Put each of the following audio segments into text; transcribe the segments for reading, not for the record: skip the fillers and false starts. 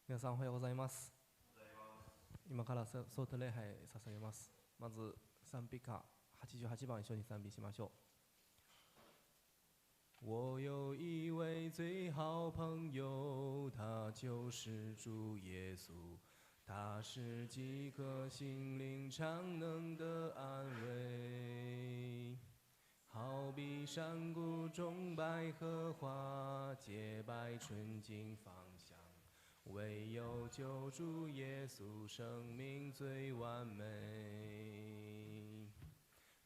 皆さんおはようございます。今からソート礼拝捧げます。まず賛美歌88番一緒に賛美しましょう。我有一位最好朋友，他就是主耶稣，他是饥渴心灵常能的安慰。好比山谷中百合花，洁白纯净芳香，唯有救主耶稣，生命最完美。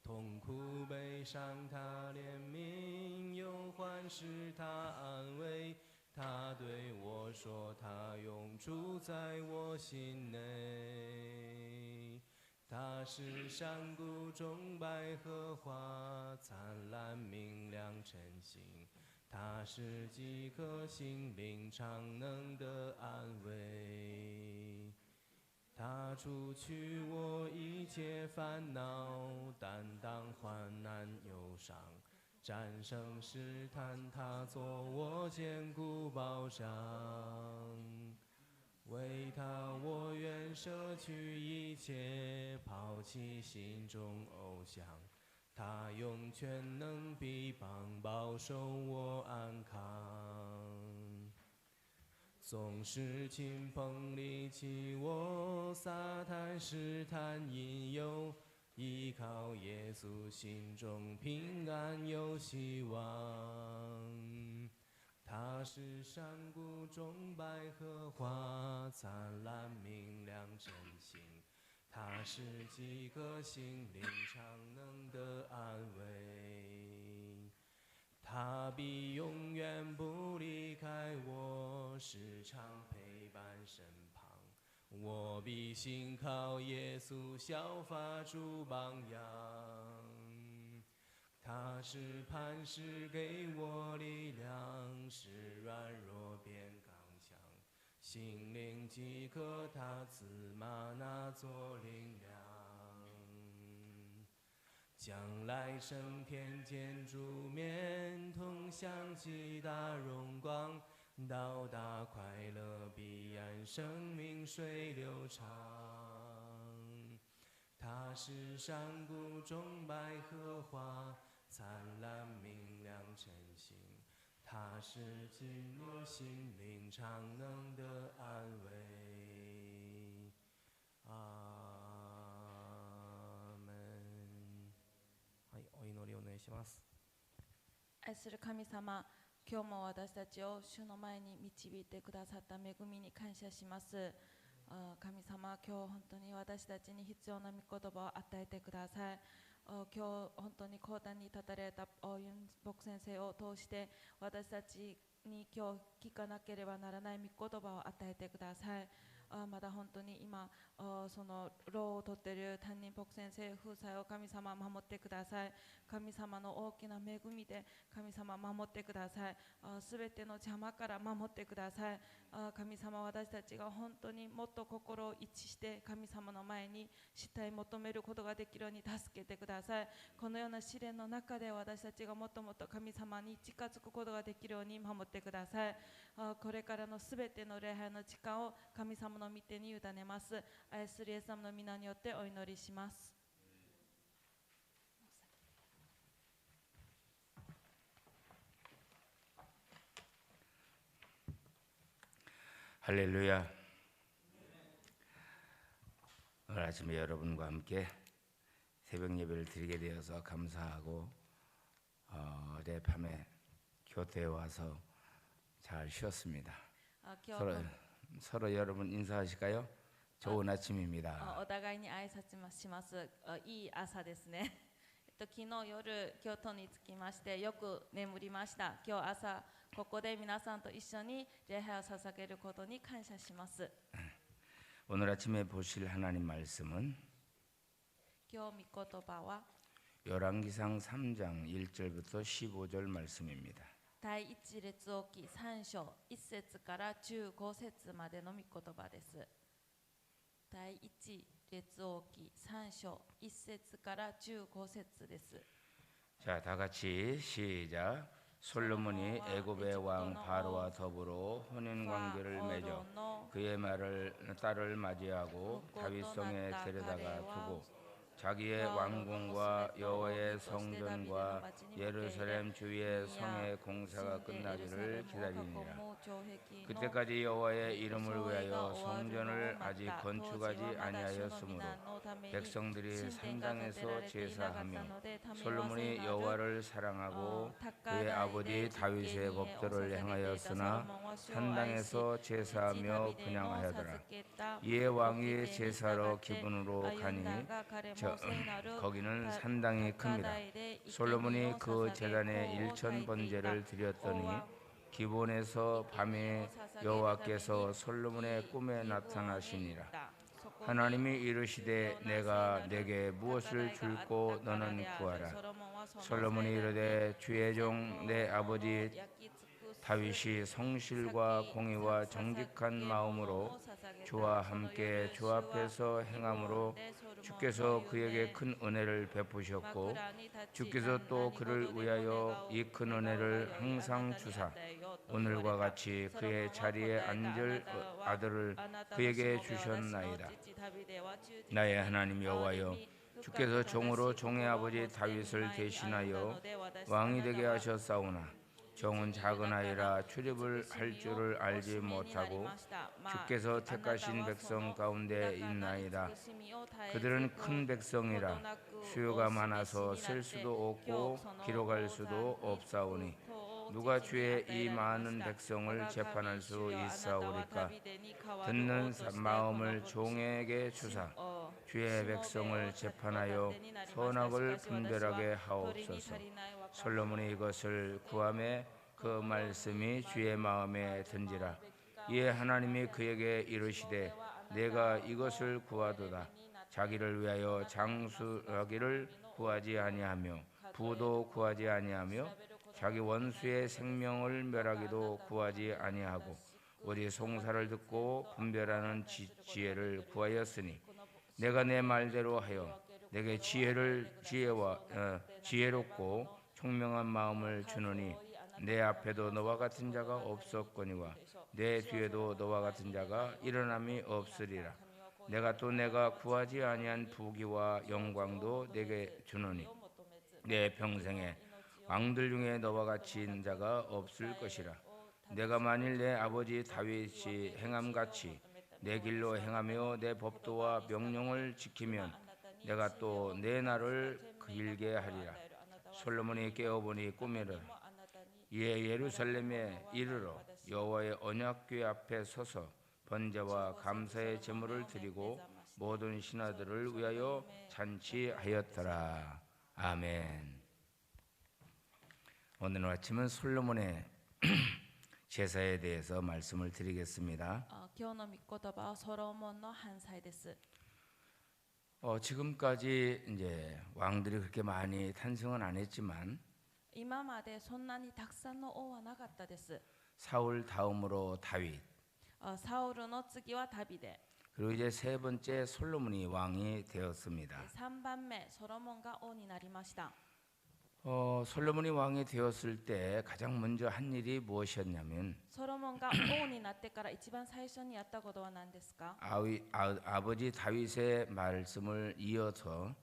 痛苦悲伤他怜悯，忧患使他安慰。他对我说，他永住在我心内。他是山谷中百合花，灿烂明亮晨星。他是饥渴心灵常能的安慰。他除去我一切烦恼，担当患难忧伤，战胜试探，他做我坚固保障。为他我愿舍去一切，抛弃心中偶像。他用全能臂膀保守我安康。总是亲朋离弃我，撒旦试探引诱，依靠耶稣心中平安有希望。他是山谷中百合花，灿烂明亮晨星。他是饥渴心灵常能的安慰。他必永远不离开我，时常陪伴身旁。我必信靠耶稣，效法主榜样。他是磐石，给我力量，使软弱变刚强。心灵饥渴，他赐吗哪作灵粮。将来升天见主面，同享极大荣光，到达快乐彼岸，生命水流长。他是山谷中百合花，灿烂明亮晨星。他是饥渴心灵常能的安慰。アーメン。はい、お祈りお願いします。愛する神様、今日も私たちを主の前に導いてくださった恵みに感謝します。神様、今日本当に私たちに必要な御言葉を与えてください。今日本当に講談に立たれたユン牧先生を通して私たちに今日聞かなければならない御言葉を与えてください。まだ本当に今その労をとっている担任牧先生夫妻を神様守ってください。神様の大きな恵みで神様守ってください。すべての邪魔から守ってください。神様、私たちが本当にもっと心を一致して神様の前に主体求めることができるように助けてください。このような試練の中で私たちがもっともっと神様に近づくことができるように守ってください。これからのすべての礼拝の時間を神様の御手に委ねます。愛するイエス様の皆によってお祈りします。할렐루야. 오늘 아침에 여러분과 함께 새벽 예배를 드리게 되어서 감사하고 어제 밤에 교대에 와서 잘 쉬었습니다. 서로 여러분 인사하실까요? 좋은 아침입니다. お互いに挨拶します。いい朝ですね。昨日夜京都に着きましてよく眠りました。今日朝ここで皆さんと一緒に礼拝を捧げることに感謝します。 오늘 아침에 보실 하나님 말씀은 今日御言葉は 열왕기상 3장 1절부터 15절 말씀입니다. 第一列王記3章1節から15節までの御言葉です。第一列王記3章1節から15節です。 자, 다 같이 시작. 솔로몬이 애굽의 왕 바로와 더불어 혼인 관계를 맺어 그의 딸을 맞이하고 다윗성에 데려다가 두고 자기의 왕궁과 여호와의 성전과 예루살렘 주위의 성의 공사가 끝나기를 기다리니라. 그때까지 여호와의 이름을 위하여 성전을 아직 건축하지 아니하였으므로 백성들이 산당에서 제사하며 솔로몬이 여호와를 사랑하고 그의 아버지 다윗의 법도를 행하였으나 산당에서 제사하며 분향하였더라. 이에 왕이 제사로 기분으로 가니 거기는 산당이 큽니다. 솔로몬이 그 제단에 일천 번제를 드렸더니 기본에서 밤에 여호와께서 솔로몬의 꿈에 나타나시니라. 하나님이 이르시되 내가 내게 무엇을 줄고 너는 구하라. 솔로몬이 이르되 주의 종 내 아버지 다윗이 성실과 공의와 정직한 마음으로 주와 함께 주 앞에서 행함으로 주께서 그에게 큰 은혜를 베푸셨고 주께서 또 그를 위하여 이 큰 은혜를 항상 주사 오늘과 같이 그의 자리에 앉을 아들을 그에게 주셨나이다. 나의 하나님 여호와여, 주께서 종으로 종의 아버지 다윗을 대신하여 왕이 되게 하셨사오나 종은 작은 아이라 출입을 할 줄을 알지 못하고 주께서 택하신 백성 가운데 있나이다. 그들은 큰 백성이라 수요가 많아서 쓸 수도 없고 기록할 수도 없사오니 누가 주의 이 많은 백성을 재판할 수 있사오리까. 듣는 마음을 종에게 주사 주의 백성을 재판하여 선악을 분별하게 하옵소서. 솔로몬이 이것을 구하매 그 말씀이 주의 마음에 든지라. 이에 하나님이 그에게 이르시되 내가 이것을 구하도다. 자기를 위하여 장수하기를 구하지 아니하며 부도 구하지 아니하며 자기 원수의 생명을 멸하기도 구하지 아니하고 오직 송사를 듣고 분별하는 지혜를 구하였으니 내가 내 말대로 하여 내게 지혜롭고 총명한 마음을 주노니 내 앞에도 너와 같은 자가 없었거니와 내 뒤에도 너와 같은 자가 일어남이 없으리라. 내가 구하지 아니한 부귀와 영광도 내게 주노니 내 평생에 왕들 중에 너와 같은 자가 없을 것이라. 내가 만일 내 아버지 다윗이 행함같이 내 길로 행하며 내 법도와 명령을 지키면 내가 또 내 날을 길게 하리라. 솔로몬이 깨어보니 꿈이라. 이에 예루살렘에 이르러 여호와의 언약궤 앞에 서서 번제와 감사의 제물을 드리고 모든 신하들을 위하여 잔치하였더라. 아멘. 오늘 아침은 솔로몬의 제사에 대해서 말씀을 드리겠습니다. 今日の御言葉はソロモンの反祭です。 지금까지 이제 왕들이 그렇게 많이 탄생은 안 했지만 今までそんなにたくさんの王はなかったです。 사울 다음으로 다윗, サウルの次はダビデ、 그리고 이제 세 번째 솔로몬이 왕이 되었습니다. 3番目ソロモンが王になりました。 솔로몬이 왕이 되었을 때 가장 먼저 한 일이 무엇이었냐면 ソロモンが王になってから一番最初にやったことは何ですか？ 아버지 다윗의 말씀을 이어서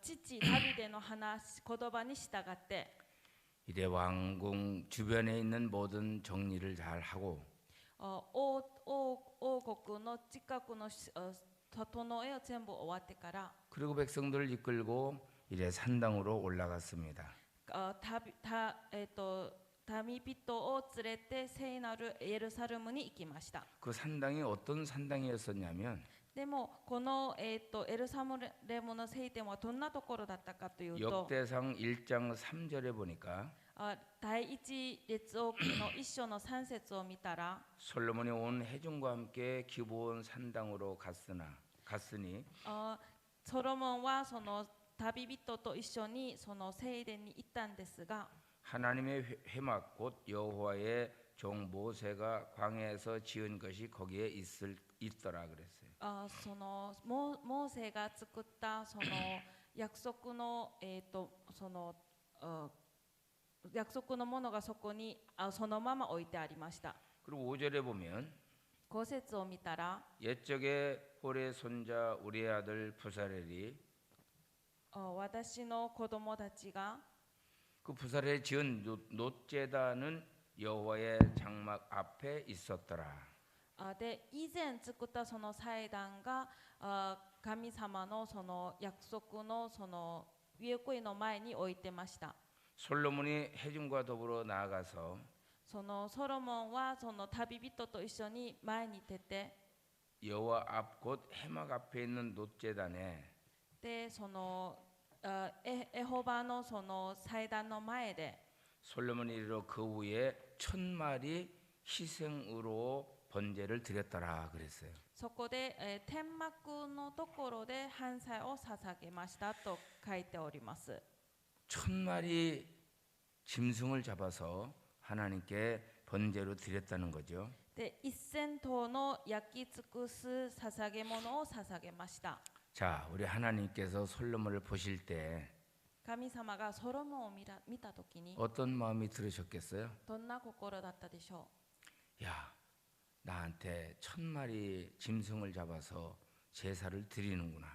父ダビデの言葉に従って 이제 왕궁 주변에 있는 모든 정리를 잘 하고 王国の近くの整えを全部終わってから 그리고 백성들을 이끌고 이제 산당으로 올라갔습니다. 民人を連れて聖なるエルサレムに行きました。 그 산당이 어떤 산당이었었냐면 でもこの、エルサレムの聖殿はどんなところだったかというと 역대상 1장 3절에 보니까 第一列王記の一章の3節を見たら 솔로몬이 온 회중과 함께 기브온 산당으로 갔으니 ソロモンはその旅人と一緒にその聖殿に行ったんですが 하나님의 회막 곧 여호와의 종 모세가 광야에서 지은 것이 거기에 있더라 그랬어요. そのモーセが作ったその約束のその約束のものがそこにそのまま置いてありました。 그리고 5절에 보면 5節を見たら 옛적에 홀의 손자 우리의 아들 부사렐이 私の子供たちが 그 부사렐이 지은 놋제단은 여호와의 장막 앞에 있었더라. で以前作ったその祭壇が神様のその約束のその約柜の前に置いてました。 솔로몬이 해중과 더불어 나아가서 そのソロモンはその旅人と一緒に前に出て 여호와 앞 곧 해막 앞에 있는 놋제단에 でそのエホバのその祭壇の前で 솔로몬이 이르러 그 위에 1000마리 희생으로 번제를 드렸더라 그랬어요. そこで天幕のところで燔祭を捧げましたと書いております。 1000마리 짐승을 잡아서 하나님께 번제로 드렸다는 거죠. で1000頭の焼き尽くす捧げ物を捧げました。 자, 우리 하나님께서 솔로몬을 보실 때 神様がソロモンを見たときに 어떤 마음이 들으셨겠어요? どんな心だったでしょ 야, 나한테 1000마리 짐승을 잡아서 제사를 드리는구나.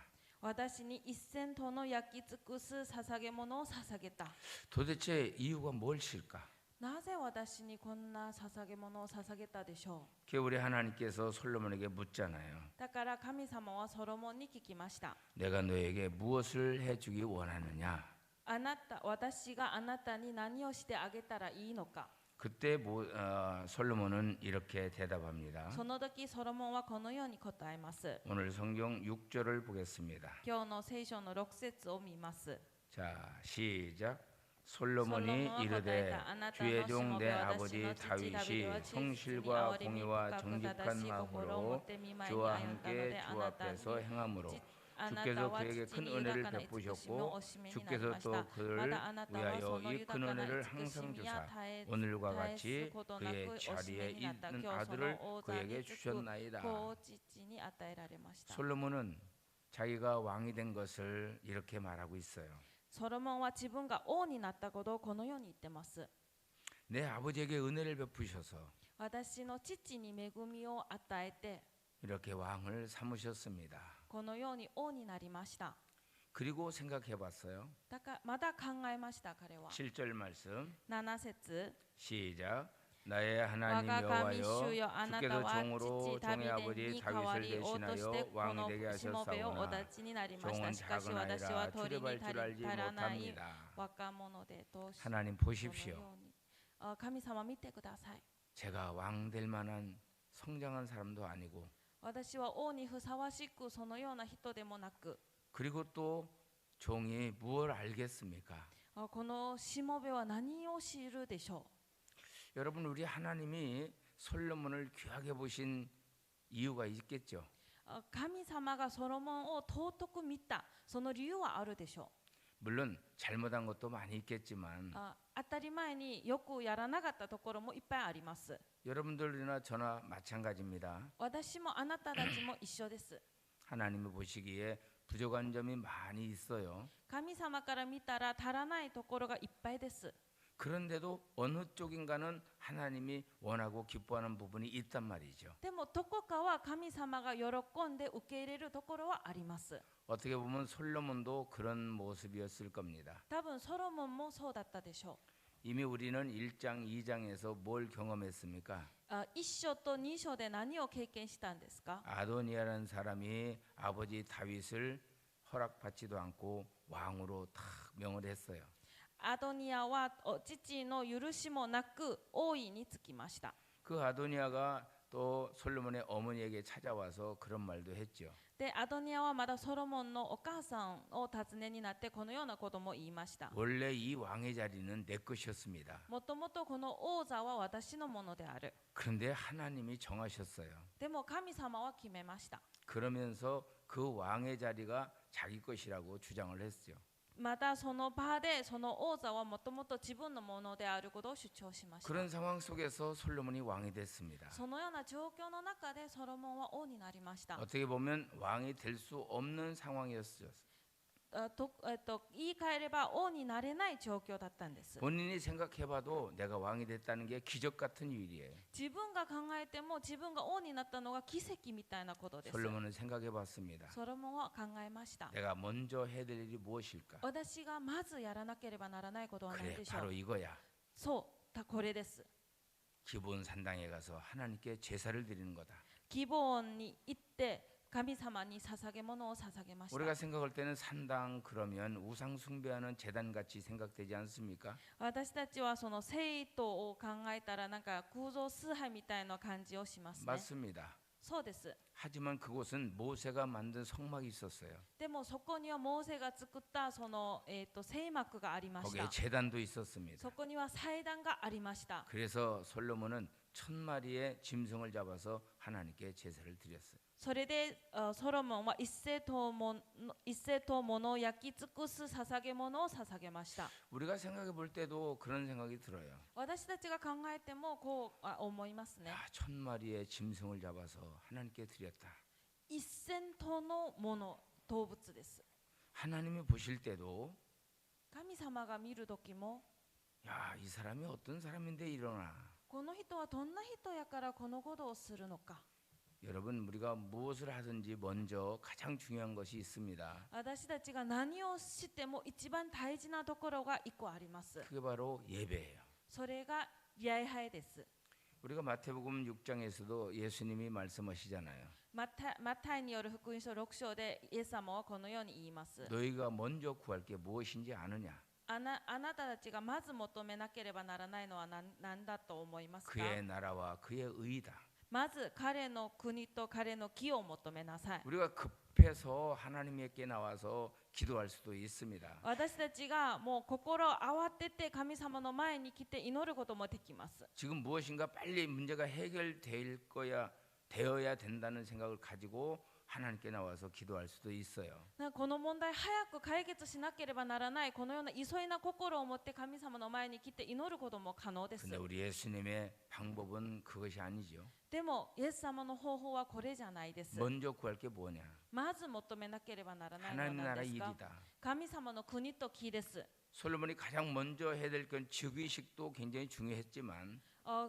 う。私に1000頭の焼き尽くす捧げ物を捧げた。 도대체 이유가 무엇일까? なぜ私にこんな捧げ物を捧げたでしょ 그게 우리 하나님께서 솔로몬에게 묻잖아요. う。だから神様はソロモンに聞きました。 내가 너에게 무엇을 해주기 원하느냐? 私があなたに何をしてあげたらいいのか。 그때 솔로몬은 이렇게 대답합니다. その時ソロモンはこのように答えます。 오늘 성경 6절을 보겠습니다. 今日の聖書の6節を見ます。 자, 시작. 솔로몬이 이르되 주의 종 내 아버지 다윗이 성실과 공의와 정직한 마음으로 주와 함께 주 앞에서 행함으로 주께서 그에게 큰 은혜를 베푸셨고 주께서 또 그를 위하여 이 큰 은혜를 항상 주사 오늘과 같이 그의 자리에 있는 아들을 그에게 주셨나이다. 솔로몬은 자기가 왕이 된 것을 이렇게 말하고 있어요. ソロモンは自分が王になったことをこのように言ってます。 내 아버지에게 은혜를 베푸셔서 私の父に恵みを与えて 이렇게 왕을 삼으셨습니다. このように王になりました。 그리고 생각해 봤어요. だからまだ考えました彼は。 7절 말씀 7節 시작. 나의 하나님 여호와여 주께서 종으로 종의 아버지 다윗을 대신하여 왕이 되게 하셨사오나 종은 작은 아이라 주례할 줄 알지 못합니다. 하나님 보십시오. 神様見てください。 제가 왕 될 만한 성장한 사람도 아니고 私は王にふさわしくそのような人でもなく 그리고 또 종이 무엇을 알겠습니까? このしもべは何を知るでしょう。 여러분 우리 하나님이 솔로몬을 귀하게 보신 이유가 있겠죠. 神様がソロモンを尊く見たその理由はあるでしょう。 물론 잘못한 것도 많이 있겠지만 当たり前によくやらなかったところもいっぱいあります。 여러분들이나 저나 마찬가지입니다. 私もあなたたちも一緒です。 하나님이 보시기에 부족한 점이 많이 있어요. 神様から見たら足らないところがいっぱいです。 그런데도 어느 쪽인가는 하나님이 원하고 기뻐하는 부분이 있단 말이죠. でもどこかは神様が喜んで受け入れるところはあります。 어떻게 보면 솔로몬도 그런 모습이었을 겁니다. 多分ソロモンもそうだったでしょ 이미 우리는 1장, 2장에서 뭘 경험했습니까? う。1章と2章で何を経験したんですか？ 아도니아라는 사람이 아버지 다윗을 허락받지도 않고 왕으로 탁 명을 했어요. アドニアは父の許しもなく王位につきました。 그 아도니아가 또 솔로몬의 어머니에게 찾아와서 그런 말도 했죠. でアドニアはまだソロモンのお母さんを訪ねになってこのようなことも言いました。 원래 이 왕의 자리는 내 것이었습니다. もともとこの王座は私のものである。 그런데 하나님이 정하셨어요. でも神様は決めました。 그러면서 그 왕의 자리가 자기 것이라고 주장을 했죠. またその場でその王座はもともと自分のものであることを主張しました。 그런 상황 속에서 솔로몬이 왕이 됐습니다. そのような状況の中でソロモンは王になりました。 어떻게 보면 왕이 될 수 없는 상황이었어요. 言い換えれば王になれない状況だったんです。 본인이 생각해봐도 내가 왕이 됐다는 게 기적 같은 일이에요. 自分が考えても自分が王になったのが奇跡みたいなことです。 솔로몬은 생각해봤습니다. ソロモンは考えました。 내가 먼저 해야 될 일이 무엇일까? 私がまずやらなければならないことは何 그래 でしょう。 바로 이거야. そうこれです。 기본 산당에 가서 하나님께 제사를 드리는 거다. 希望に行って神様に捧げ物を捧げました。 우리가 생각할 때는 산당 그러면 우상 숭배하는 제단 같이 생각되지 않습니까? 私たちはその聖徒を考えたらなんか空想崇拝みたいな感じをしますね。 맞습니다. そうです。 하지만 그곳은 모세가 만든 성막이 있었어요. でもそこにはモーセが作ったその聖幕がありまし 거기에 た。 제단도 있었습니다. そこには祭壇がありました。 그래서 솔로몬은 1000마리의 짐승을 잡아서 하나님께 제사를 드렸어요. それでソロモンは一世頭の焼き尽くす捧げ物を捧げました。 우리가 생각해 볼 때도 그런 생각이 들어요. 私たちが考えてもこう思いますね。 1000마리의 짐승을 잡아서 하나님께 드렸다. 1000頭の動物です。 하나님이 보실 때도 神様が見る時も 야, 이 사람이 어떤 사람인데 이러나. この人はどんな人やからこのことをするのか。 여러분 우리가 무엇을 하든지 먼저 가장 중요한 것이 있습니다. 私たちが何をしても一番大事なところが一個あります。 그게 바로 예배예요. それが礼拝です。 우리가 마태복음 6장에서도 예수님이 말씀하시잖아요. マタイによる福音書6章でイエス様はこのように言います。 너희가 먼저 구할 게 무엇인지 아느냐? あなたたちがまず求めなければならないのは何だと思いますか？ 그의 나라와 그의 의다. まず彼の国と彼の義を求めなさい。 우리가 급해서 하나님께 나와서 기도할 수도 있습니다. 私たちがもう心慌てて神様の前に来て祈ることもできます。 지금 무엇인가 빨리 문제가 해결될 거야 되어야 된다는 생각을 가지고 하나님께 나와서 기도할 수도 있어요. この問題早く解決しなければならないこのような急いな心を持って神様の前に来て祈ることも可能です。 근데 우리 예수님의 방법은 그것이 아니죠. でもイエス様の方法はこれじゃないです。 먼저 구할 게 뭐냐? まず求めなければならないのは 하나님 何 나라 ですか？ 일이다. 神様の国と義です。 솔로몬이 가장 먼저 해야 될 건 즉위식도 굉장히 중요했지만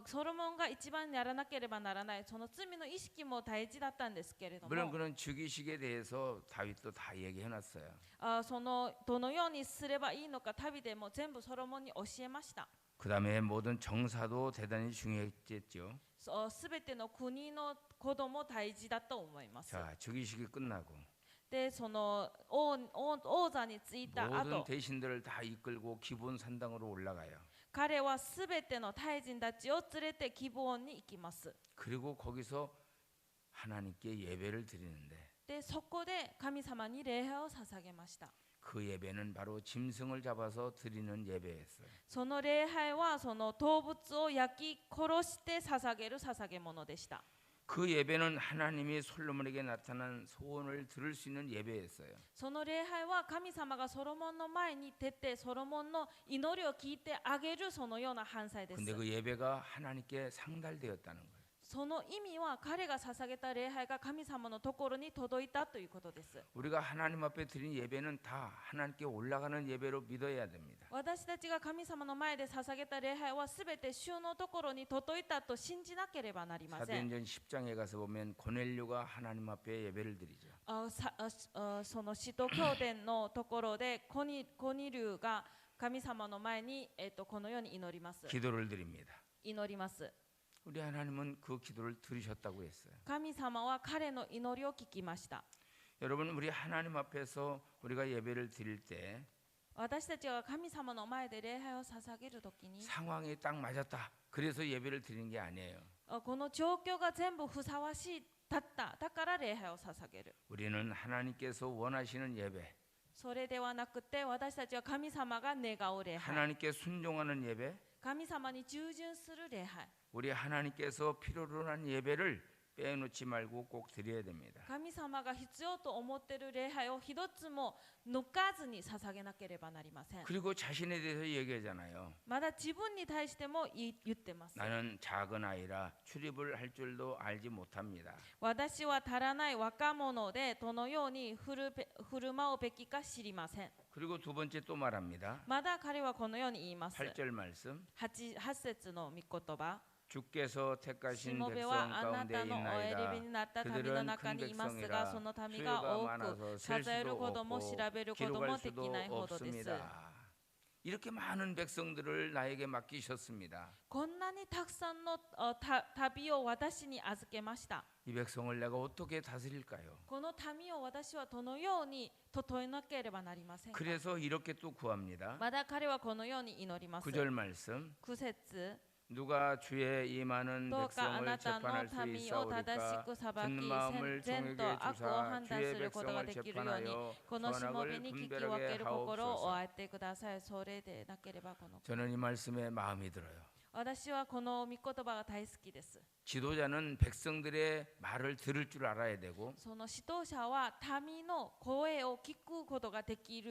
ソロモンが一番やらなければならないその罪の意識も大事だったんですけれども、 물론 그런 즉위식에 대해서 다윗도 다 얘기해 놨어요. そのどのようにすればいいのか旅でも全部ソロモンに教えました。 그다음에 모든 정사도 대단히 중요했겠죠. すべての国のことも大事だと思います。 자, 즉위식이 끝나고 でその王座についた 모든 後 대신들을 다 이끌고 기본 산당으로 올라가요. 彼はすべての大臣たちを連れてギブオンに行きます。 그리고 거기서 하나님께 예배를 드리는데 でそこで神様に礼拝を捧げました。 그 예배는 바로 짐승을 잡아서 드리는 예배였어요. その礼拝はその動物を焼き殺して捧げる捧げ物でした。 그 예배는 하나님이 솔로몬에게 나타난 소원을 들을 수 있는 예배였어요. その礼拝は神様がソロモンの前に出てソロモンの祈りを聞いてあげるそのような反祭です。 근데 그 예배가 하나님께 상달되었다는 거예요. その意味は彼が捧げた礼拝が神様のところに届いたということです。 우리가 하나님 앞에 드린 예배는 다 하나님께 올라가는 예배로 믿어야 됩니다. 私たちが神様の前で捧げた礼拝はすべて主のところに届いたと信じなければなりません。 사도행전 10장에 가서 보면 고넬료가 하나님 앞에 예배를 드리죠. その使徒教典のところでコニ流が神様の前に、このように祈ります。 기도를 드립니다. 祈ります。 우리 하나님은 그 기도를 들으셨다고 했어요. 神様は彼の祈りを聞きました。 여러분 우리 하나님 앞에서 우리가 예배를 드릴 때 私たちが神様の前で礼拝を捧げるときに 상황이 딱 맞았다. 그래서 예배를 드리는 게 아니에요. この状況が全部ふさわしいだっただから礼拝を捧げる。 우리는 하나님께서 원하시는 예배, それではなくて私たちは神様が願う礼拝、 하나님께 순종하는 예배, 神様に従順する礼拝、 우리 하나님께서 필요로 한 예배를 빼놓지 말고 꼭 드려야 됩니다. 神様が必要と思っている礼拝を一つも抜かずに捧げなければなりません。 그리고 자신에 대해서 얘기하잖아요. まだ自分に対しても言ってます。 나는 작은 아이라 출입을 할 줄도 알지 못합니다. 私は足らない若者でどのように振る舞うべきか知りません。 그리고 두 번째 또 말합니다. まだ彼はこのように言います。 8절 말씀. 8節の御言葉。 주께서 し 택하신 もべ 백성 はあな 가운데 たのお選び 있나이다. になった民の中にいますが、その民が多く数えることも調べることもできないほどです。 이렇게 많은 백성들을 나에게 맡기셨습니다. こんなにたくさんの旅を私に預けました。 이 백성을 내가 어떻게 다스릴까요? この民を私はどのように整えなければなりませんか。 그래서 이렇게 또 구합니다. まだ彼はこのように祈ります。 9절 말씀. 9節 누가 주의 이 많은 どうかあ 백성을 なたの 재판할 수 民を正し 있사오리까 く裁き、 듣는 마음을 善と 종에게 悪を 주사 判断す 주의 ることが 백성을 できるように、 재판하여 このしもべ 선악을 に聞き分け 분별하게 る心をお 하옵소서. 与えてください。それでなければこの。 저는 이 말씀에 마음이 들어요. 私はこの御言葉が大好きです。 지도자는 백성들의 말을 들을 줄 알아야 되고 その指導者は民の声を聞くことができ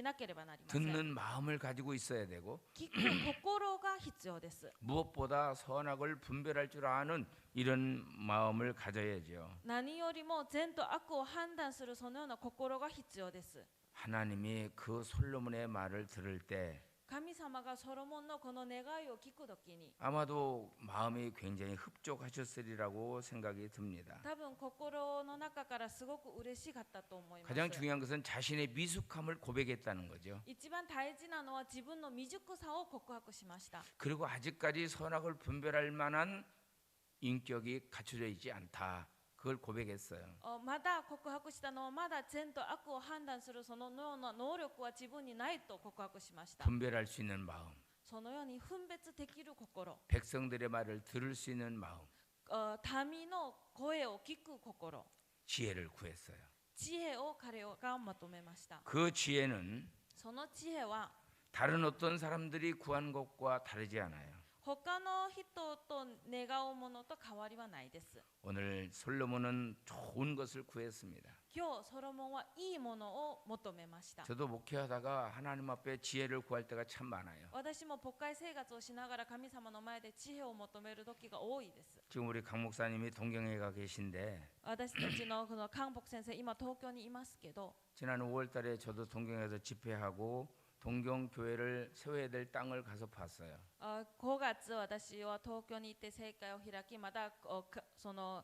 なければなりません。 듣는 마음을 가지고 있어야 되고 聞く心が必要です。 무엇보다 선악을 분별할 줄 아는 이런 마음을 가져야죠. 何よりも善と悪を判断するそのような心が必要です。 하나님이 그 솔로몬의 말을 들을 때 神様がソロモンのこの願いを聞くときに 아마도 마음이 굉장히 흡족하셨으리라고 생각이 듭니다. 多分心の中からすごく嬉しかったと思います。 가장 중요한 것은 자신의 미숙함을 고백했다는 거죠. 一番大事なのは自分の未熟さを告白しました。 그리고 아직까지 선악을 분별할 만한 인격이 갖춰져 있지 않다. 그걸 고백했어요. まだ告白したのはまだ善と悪を判断するそのような能力は自分にないと告白しました。 분별할 수 있는 마음, そのように分別できる心、 백성들의 말을 들을 수 있는 마음, 民の声を聞く心、 지혜를 구했어요. 知恵を彼がまとめました。 그 지혜는 その知恵は 다른 어떤 사람들이 구한 것과 다르지 않아요. 他の人と願うものと変わりはないです。 오늘 솔로몬은 좋은 것을 구했습니다. 今日ソロモンはいいものを求めました。 저도 목회하다가 하나님 앞에 지혜를 구할 때가 참 많아요. 私も牧会生活をしながら神様の前で知恵を求める時が多いです。 지금 우리 강 목사님이 동경에 가 계신데 私たちのこの韓北先生、今東京にいますけど、 지난 5월달에 저도 동경에서 집회하고 동경 교회를 세워야 될 땅을 가서 봤어요. 5月私は東京に行って聖会を開き、またその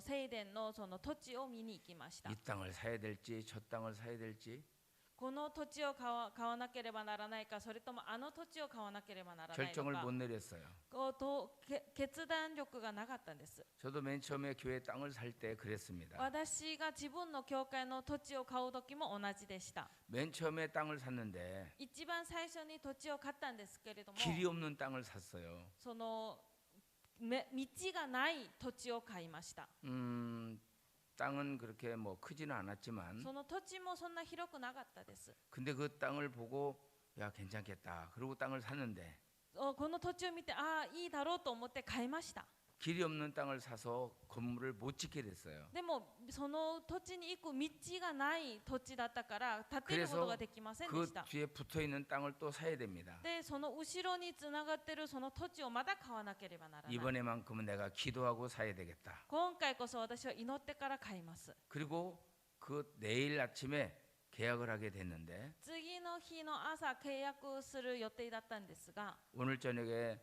聖殿のその土地を見に行きました。 이 땅을 사야 될지 저 땅을 사야 될지 この土地を買わなければならないか、それともあの土地を買わなければならないの 결정을 か、 못 내렸어요. 決断力がなかったんです。 저도 맨 처음에 교회 땅을 살 때 그랬습니다. 私が自分の教会の土地を買う時も同じでした。 맨 처음에 땅을 샀는데 一番最初に土地を買ったんですけれども、 길이 없는 땅을 샀어요. その道がない土地を買いました。 땅은 그렇게 뭐 크지는 않았지만 その土地もそんな広くなかったです。 근데 그 땅을 보고 야 괜찮겠다. 그리고 땅을 샀는데 この土地を見て、ああいいだろうと思って買いました。 길이 없는 땅을 사서 건물을 못 짓게 됐어요. でもその土地に行く道がない土地だったから建てることができませんで 그 した。 뒤에 붙어 있는 땅을 또 사야 됩니다. でその後ろにつながっているその土地をまた買わなければならない。 이번에만큼은 내가 기도하고 사야 되겠다. 今回こそ私は祈ってから買います。 그리고 그 내일 아침에 계약을 하게 됐는데 次の日の朝契約する予定だったんですが、 오늘 저녁에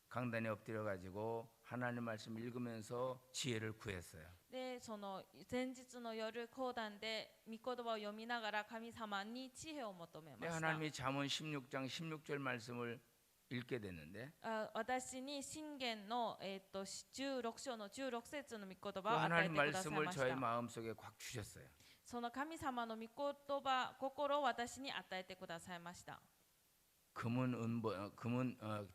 강단에 엎드려 가지고 하나님 말씀 읽으면서 지혜를 구했어요. でその前日の夜講談で御言葉を読みながら神様に知恵を求めま 네, した。 하나님이 잠언 16장 16절 말씀을 읽게 됐는데 私に信玄の16章の16節の御言 그 葉を与え 하나님 てください 말씀을 まし 저의 た。 마음속에 꽉 주셨어요. その神様の御言葉、心を私に与えてくださいました。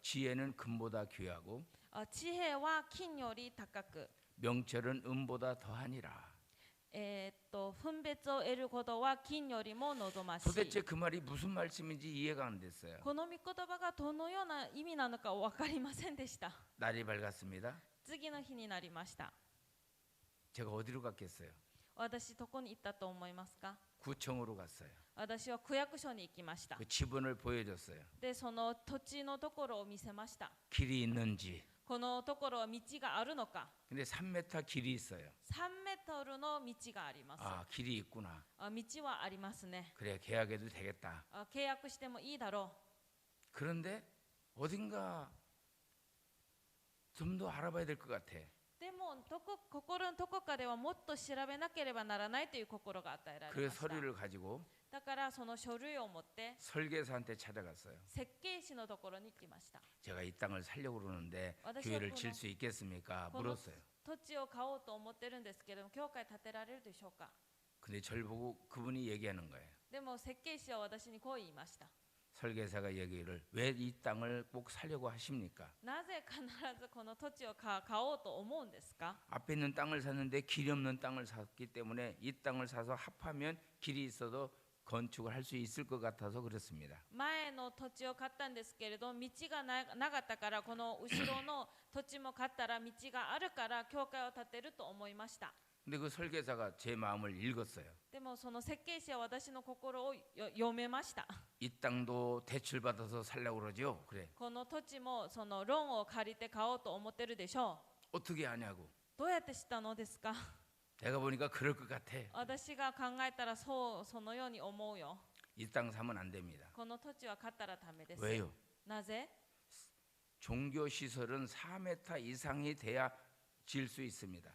지혜는 금보다 귀하고 知恵は金より高く、 명철은 은보다 더하니라. 分別を得ることは金よりも望ましい。 도대체 그 말이 무슨 말씀인지 이해가 안 됐어요. この御言葉がどのような意味なのか分かりませんでした。 날이 밝았습니다. 次の日になりました。 제가 어디로 갔겠어요? 私どこに行ったと思いますか？ 구청으로 갔어요. 私は区役所に行きました。 그 지분을 보여줬어요. でその土地のところを見せました。 길이 있는지. このところは道があるのか。 근데 3m 길이 있어요. 3メートルの道があります。 아, 길이 있구나. 道はありますね。 그래, 계약해도 되겠다. 契約してもいいだろ 그런데 어딘가 좀 더 알아봐야 될 것 같아. う。でも心のどこかではもっと調べなければならないという心が与えられ 그 ました。 서류를 가지고 だからその書類を持って 설계사한테 찾아갔어요. 設計士のところに行きました。 제가 이 땅을 살려고 그러는데私は 교회를 この 질 수 있겠습니까? この 물었어요. 土地を買おうと思ってるんですけども、教会建てられるでしょうか。 근데 저를 보고 그분이 얘기하는 거예요. でも設計士は私にこう言いました。 설계사가 얘기를 왜 이 땅을 꼭 살려고 하십니까? なぜ必ずこの土地を買おうと思うんですか？ 앞에 있는 땅을 샀는데 길이 없는 땅을 샀기 때문에 이 땅을 사서 합하면 길이 있어도 건축을 할 수 있을 것 같아서 그렇습니다. 前の土地を買ったんですけれど、道がなかったから、この後ろの土地も買ったら道があるから教会を建てると思いました。 근데 그 설계사가 제 마음을 읽었어요. でもその設計士は私の心を読めました。 이 땅도 대출 받아서 살려고 그러죠. 그래. この土地もそのローンを借りて買おうと思ってるでしょ 어떻게 아냐고. う。どうやって知ったのですか？ 내가 보니까 그럴 것 같아. 私が考えたらそのように思うよ。 이 땅 사면 안 됩니다. この土地は買ったらダメです。 왜요? なぜ？ 종교 시설은 4m 이상이 돼야 지을 수 있습니다.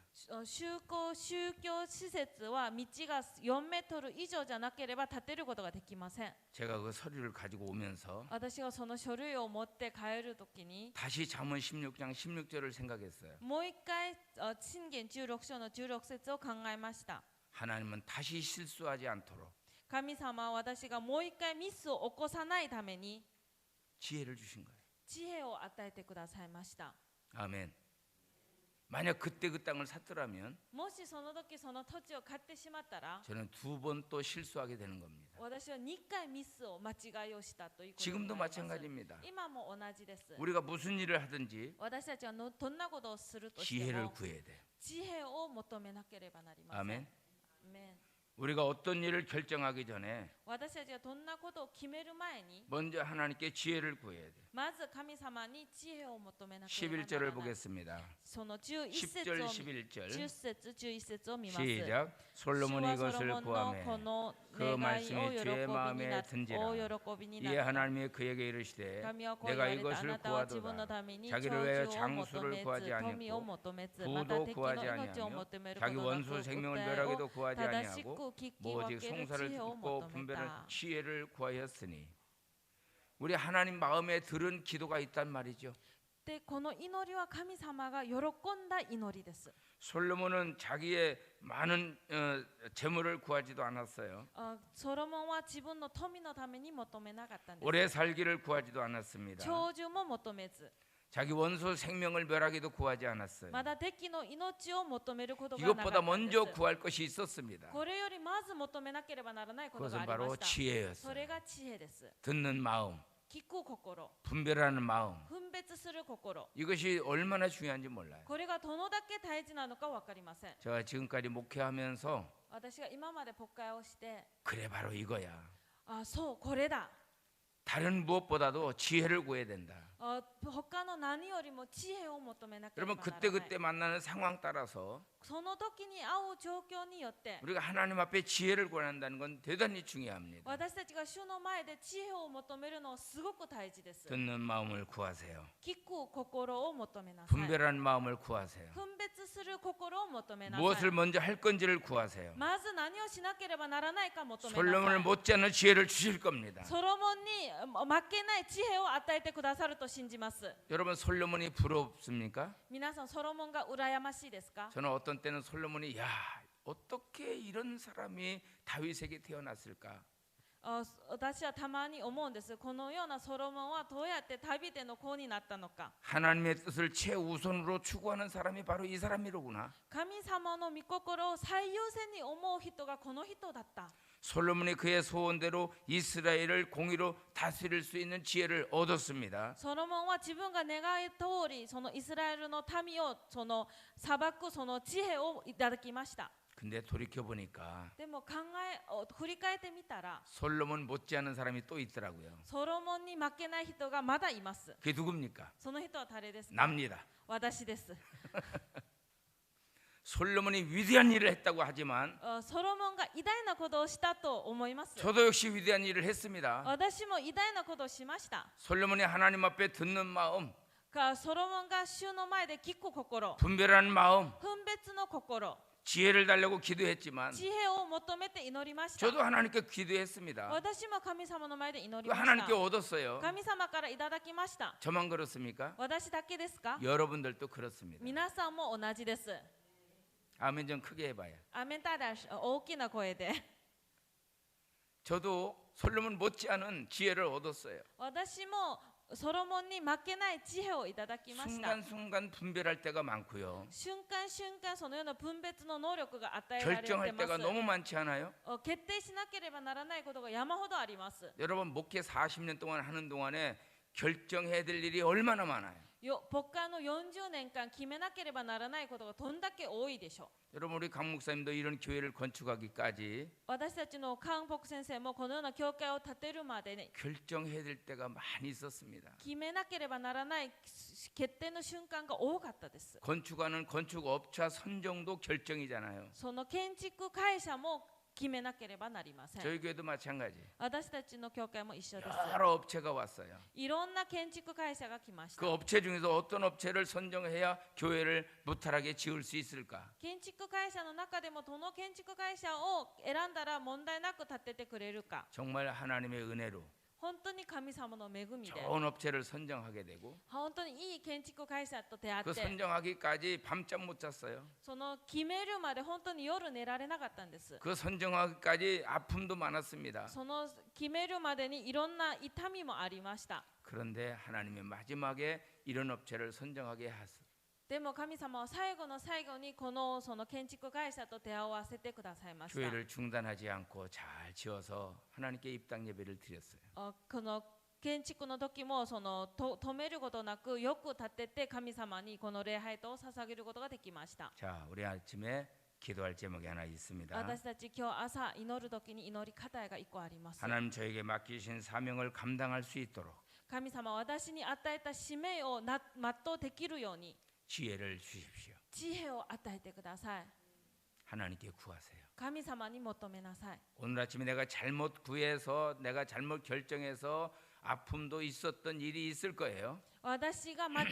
宗教施設は道が4メートル以上じゃなければ建てることができません。 제가 그 서류를 가지고 오면서 私がその書類を持って帰るときに 다시 잠언 16장 16절을 생각했어요. もう一回箴言16章の16節を考えました。 하나님은 다시 실수하지 않도록 神様は私がもう一回ミスを起こさないために 지혜를 주신 거예요. 知恵を与えてくださいました。 아멘. 만약 그때 그 땅을 샀더라면 もしその時その土地を買ってしまったら 저는 2번 또 실수하게 되는 겁니다. 私は2回ミスを間違いをしたということに 지금도 なります。 마찬가지입니다. 今も同じです。 우리가 무슨 일을 하든지 私たちはどんなことをするとして 지혜를 も 구해야 돼. 知恵を求めなければなりません。 아멘. アメン。 우리가 어떤 일을 결정하기 전에 私たちがどんなことを決める前に 먼저 하나님께 지혜를 구해야 돼. まず神様に知恵を求めなければなら 11절을 ない。 보겠습니다. その11 10절 節を 11절 10節11節を見ます。 시작. 솔로몬이 이것을 こ 구하매 の 그 願いを 말씀이 喜 주의 び 마음에 にな 든지라. 大喜びに 이에 なった。 하나님이 그에게 이르시되 神はこう言 내가 われた。あ 이것을 なたは自分の 구하도다. ために 자기를 長 위하여 寿を求 장수를 め 구하지 ず、富を 아니하고 求めず、 부도 また敵の 구하지 命を 아니하며 求める 자기 ことなく、 원수 생명을 答えを 멸하기도 구하지 正し 아니하고 く聞き分 오직 ける 송사를 知恵を 듣고 求め 분별할 た。 지혜를 구하였으니 우리 하나님 마음에 들은 기도가 있단 말이죠. で、この祈りは神様が喜んだ祈りです。 솔로몬은 자기의 많은 재물을 구하지도 않았어요. ソロモンは自分の富のために求めなかったんです。 오래 살기를 구하지도 않았습니다. 長寿も求めず、 자기 원수 생명을 멸하기도 구하지 않았어요. まだ敵の命を求めることがなかったん 이것보다 です。 먼저 구할 것이 있었습니다. これよりまず求めなければならないことがあ 그것은 りま 바로 した。 지혜였어요. それが知恵です。 듣는 마음, 聞く心、 분별하는 마음. 分別する心。 이것이 얼마나 중요한지 몰라요. これがどのだけ大事なのか分かりません。 제가 지금까지 목회하면서 私が今まで牧会をして、 그래 바로 이거야. そう、これだ。 다른 무엇보다도 지혜를 구해야 된다. 他の何よりも知恵を求めなければ 여러분 ならない 그때그때 만나는 상황 따라서 その時に会う状況によって 우리가 하나님 앞에 지혜를 구한다는 건 대단히 중요합니다. 私たちが主の前で知恵を求めるのはすごく大事です。 듣는 마음을 구하세요. 聞く心を求めなさい。 분별하는 마음을 구하세요. 分別する心を求めなさい。 무엇을 먼저 할 건지를 구하세요. まず何をしなければならないか求めなさい。 솔로몬을 못지않은 지혜를 주실 겁니다. ソロモンに負けない知恵を与えてくださると信じます。 여러분 솔로몬이 부럽습니까? 皆さん、ソロモンが羨ましいですか？ 저는 어떤 때는 솔로몬이 야 어떻게 이런 사람이 다윗에게 태어났을까? 私はたまに思うんです。このようなソロモンはどうやってダビデの子になったのか。 하나님의 뜻을 최우선으로 추구하는 사람이 바로 이 사람이로구나. 神様の御心を最優先に思う人がこの人だった。 솔로몬이 그의 소원대로 이스라엘을 공의로 다스릴 수 있는 지혜를 얻었습니다. ソロモンは自分が願い通りそのイスラエルの民をその裁くその知恵をいただきました。 근데 돌이켜 보니까 でも振り返ってみたら 솔로몬 못지않은 사람이 또 있더라고요. ソロモンに負けない人がまだいます。 그게 누굽니까? その人は誰ですか？ 납니다. 私です。 솔로몬이 위대한 일을 했다고 하지만 ソロモンが偉大なことをしたと思います。 저도 역시 위대한 일을 했습니다. 私も偉大なことをしました。 솔로몬이 하나님 앞에 듣는 마음, ソロモンが主の前で聞く心、 분별하는 마음, 分別の心、 지혜를 달라고 기도했지만 知恵を求めて祈りました。 저도 하나님께 기도했습니다. 私も神様の前で祈り 그 まし 하나님께 た。 얻었어요. 神様からいただきました。 저만 그렇습니까? 私だけですか？ 여러분들도 그렇습니다. 皆さんも同じです。 아멘 좀 크게 해봐요. アメンただ大きな声で。 저도 솔로몬 못지않은 지혜를 얻었어요. 私もソロモンに負けない知恵をいただきました。 순간순간 분별할 때가 많고요. 瞬間瞬間そのような分別の能力が与えられて 결정할 ま 때가 す。 너무 많지 않아요? 決定しなければならないことが山ほどあります。 여러분 목회 40년 동안 하는 동안에 결정해야 될 일이 얼마나 많아요. 牧会の40年間決めなければならないことがどんだけ多いでしょう。 여러분 우리 강 목사님도 이런 교회를 건축하기까지 私たちの韓国先生もこのような教会を建てるまでに 결정해야 될 때가 많이 있었습니다. 決めなければならない決定の瞬間が多かったです。 건축하는 건축업자 선정도 결정이잖아요. その建築会社も決めなければなりません。 저희 교회도 마찬가지. 私たちの教会も一緒です。 여러 업체가 왔어요. いろんな建築会社が来ました。 그 업체 중에서 어떤 업체를 선정해야 교회를 무탈하게 지을 수 있을까? 建築会社の中でもどの建築会社を選んだら問題なく建ててくれるか。 정말 하나님의 은혜로 本当に神様の恵みで 좋은 업체를 선정하게 되고 本当にいい建築会社と出会っ 그 て 선정하기까지 밤잠 못 잤어요. その決めるまで本当に夜寝られなかったんです。 그 선정하기까지 아픔도 많았습니다. その決めるまでにいろんな痛みもありました。 그런데 하나님의 마지막에 이런 업체를 선정하게 하셨어요. でも神様は最後の最後にその建築会社と手を合わせてくださいました。 교회를 중단하지 않고 잘 지어서 하나님께 입당 예배를 드렸어요. この建築の時も止めることなくよく建てて神様にこの礼拝とを捧げることができました。 자, 우리 아침에 기도할 제목이 하나 있습니다. 私たち今日朝祈る時に祈り課題が1個あります。 하나님 저에게 맡기신 사명을 감당할 수 있도록 神様は私に与えた使命を全うできるように 지혜를 주십시오. 知恵を与えてください。 하나님께 구하세요. 神様に求めなさい。 오늘 아침에 내가 잘못 구해서 내가 잘못 결정해서 아픔도 있었던 일이 있을 거예요. 私が間違っ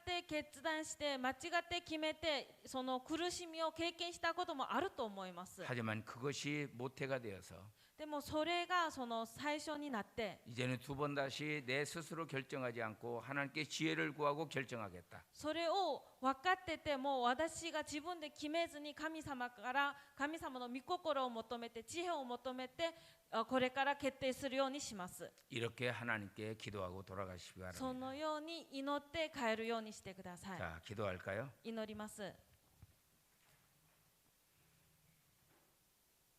て決断して間違って決めてその苦しみを経験したこともあると思います。 하지만 그것이 모태가 되어서 でもそれがその最初になって 이제는 두 번 다시 내 스스로 결정하지 않고 하나님께 지혜를 구하고 결정하겠다. それを分かってても私が自分で決めずに神様から神様の御心を求めて知恵を求めてこれから決定するようにします。 이렇게 하나님께 기도하고 돌아가시기 そ 바랍니다. のように祈って帰るようにしてください。 자, 기도할까요? 祈ります。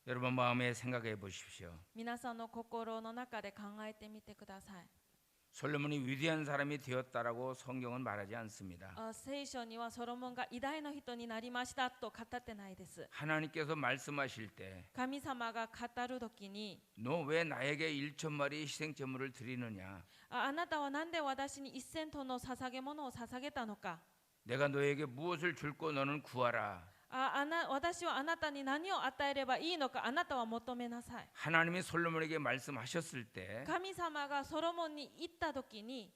여러분 마음에 생각해 보십시오. 皆さんの心の中で考えてみてください。 솔로몬이 위대한 사람이 되었다라고 성경은 말하지 않습니다. 聖書にはソロモンが偉大な人になりましたと語ってないです。 하나님께서 말씀하실 때 神様が語るときに 너 왜 나에게 1,000마리 희생제물을 드리느냐? あなたは何で私に1000トンの捧げ物を捧げたのか。 내가 너에게 무엇을 줄고 너는 구하라. 私はあなたに何を与えればいいのかあなたは求めなさい。 하나님이 솔로몬에게 말씀하셨을 때 神様がソロモンに言ったときに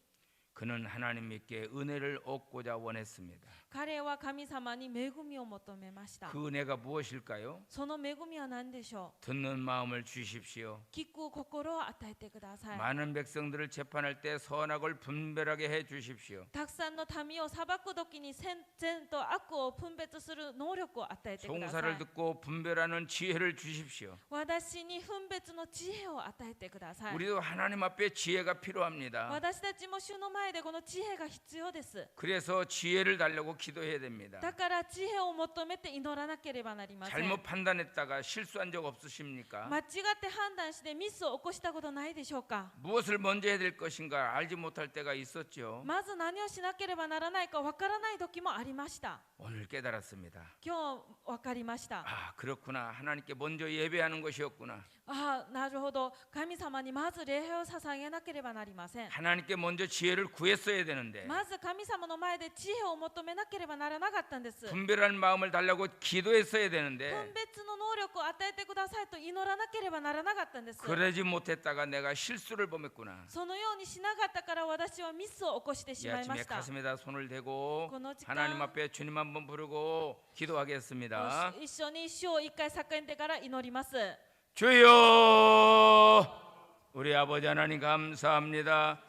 그는 하나님께 은혜를 얻고자 원했습니다. 彼は神様に恵みを求めました。 그 은혜가 무엇일까요? その恵みは何でしょう。 듣는 마음을 주십시오. 聞く心を与えてください。 많은 백성들을 재판할 때 선악을 분별하게 해 주십시오. たくさんの民を裁くときに善と悪を分別する能力を与えてくださ 송사를 い。 듣고 분별하는 지혜를 주십시오. 私に分別の知恵を与えてください。 우리도 하나님 앞에 지혜가 필요합니다. 私たちも主の前前でこの知恵が必要です。 그래서 지혜를 달라고 기도해야 됩니다. だから知恵を求めて祈らなければなりません。 잘못 판단했다가 실수한 적 없으십니까? 間違って判断してミスを起こしたことないでしょうか。 무엇을 먼저 해야 될 것인가 알지 못할 때가 있었죠. まず何をしなければならないかわからない時もありました。 오늘 깨달았습니다. 今日わかりました。 아, 그렇구나. 하나님께 먼저 예배하는 것이었구나. ああ、なるほど。神様にまず礼拝を捧げなければなりません。 하나님께 먼저 지혜를 구했어야 되는데 まず神様の前で知恵を求めなければならなかったんです。 분별하는 마음을 달라고 기도했어야 分 되는데 別の能力を与えてくださいと祈らなければならなかったんです。 그러지 못했다가 내가 실수를 범했구나. そのようにしなかったから私はミスを起こしてし 이 まいま 아침에 した。 가슴에다 손을 대고 この時間 하나님 앞에 주님 한번 부르고 기도하겠습니다. 一緒に主を一回叫んでから祈ります。 주여, 우리 아버지 하나님 감사합니다.